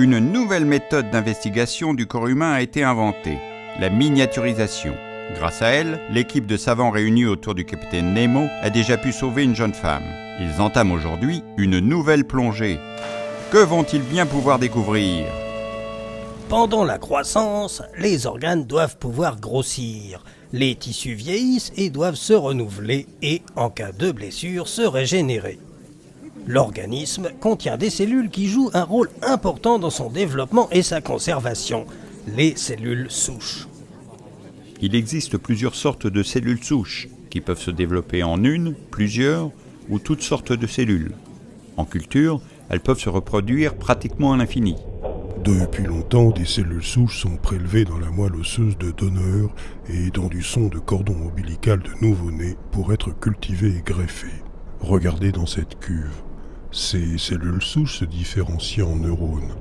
Une nouvelle méthode d'investigation du corps humain a été inventée, la miniaturisation. Grâce à elle, l'équipe de savants réunis autour du capitaine Nemo a déjà pu sauver une jeune femme. Ils entament aujourd'hui une nouvelle plongée. Que vont-ils bien pouvoir découvrir ? Pendant la croissance, les organes doivent pouvoir grossir. Les tissus vieillissent et doivent se renouveler et, en cas de blessure, se régénérer. L'organisme contient des cellules qui jouent un rôle important dans son développement et sa conservation, les cellules souches. Il existe plusieurs sortes de cellules souches qui peuvent se développer en une, plusieurs ou toutes sortes de cellules. En culture, elles peuvent se reproduire pratiquement à l'infini. Depuis longtemps, des cellules souches sont prélevées dans la moelle osseuse de donneurs et dans du son de cordon ombilical de nouveau-nés pour être cultivées et greffées. Regardez dans cette cuve. Ces cellules souches se différencient en neurones,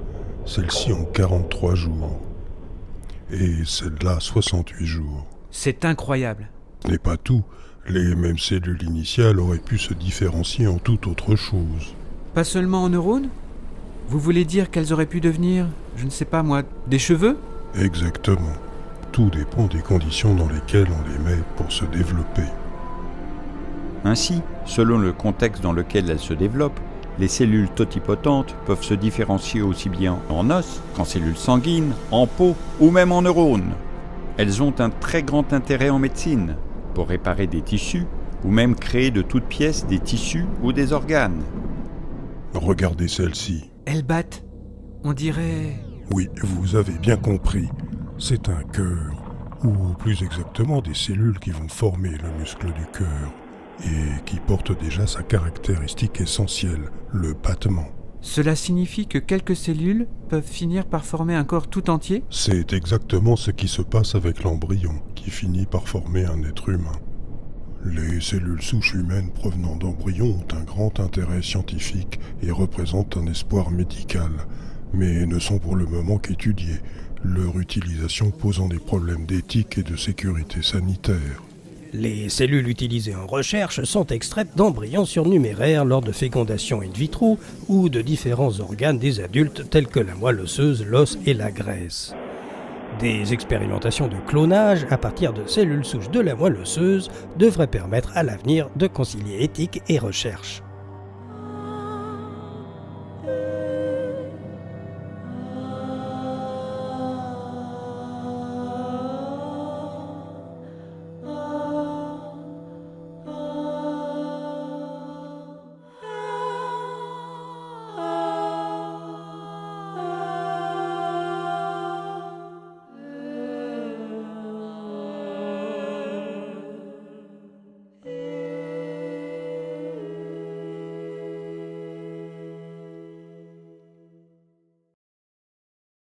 celles-ci en 43 jours, et celle-là 68 jours. C'est incroyable. Ce n'est pas tout, les mêmes cellules initiales auraient pu se différencier en toute autre chose. Pas seulement en neurones ? Vous voulez dire qu'elles auraient pu devenir, je ne sais pas moi, des cheveux ? Exactement. Tout dépend des conditions dans lesquelles on les met pour se développer. Ainsi, selon le contexte dans lequel elles se développent, les cellules totipotentes peuvent se différencier aussi bien en os qu'en cellules sanguines, en peau ou même en neurones. Elles ont un très grand intérêt en médecine, pour réparer des tissus ou même créer de toutes pièces des tissus ou des organes. Regardez celle-ci. Elles battent. On dirait... Oui, vous avez bien compris. C'est un cœur, ou plus exactement des cellules qui vont former le muscle du cœur, et qui portent déjà sa caractéristique essentielle, le battement. Cela signifie que quelques cellules peuvent finir par former un corps tout entier ? C'est exactement ce qui se passe avec l'embryon, qui finit par former un être humain. Les cellules souches humaines provenant d'embryons ont un grand intérêt scientifique et représentent un espoir médical, mais ne sont pour le moment qu'étudiées, leur utilisation posant des problèmes d'éthique et de sécurité sanitaire. Les cellules utilisées en recherche sont extraites d'embryons surnuméraires lors de fécondation in vitro ou de différents organes des adultes tels que la moelle osseuse, l'os et la graisse. Des expérimentations de clonage à partir de cellules souches de la moelle osseuse devraient permettre à l'avenir de concilier éthique et recherche.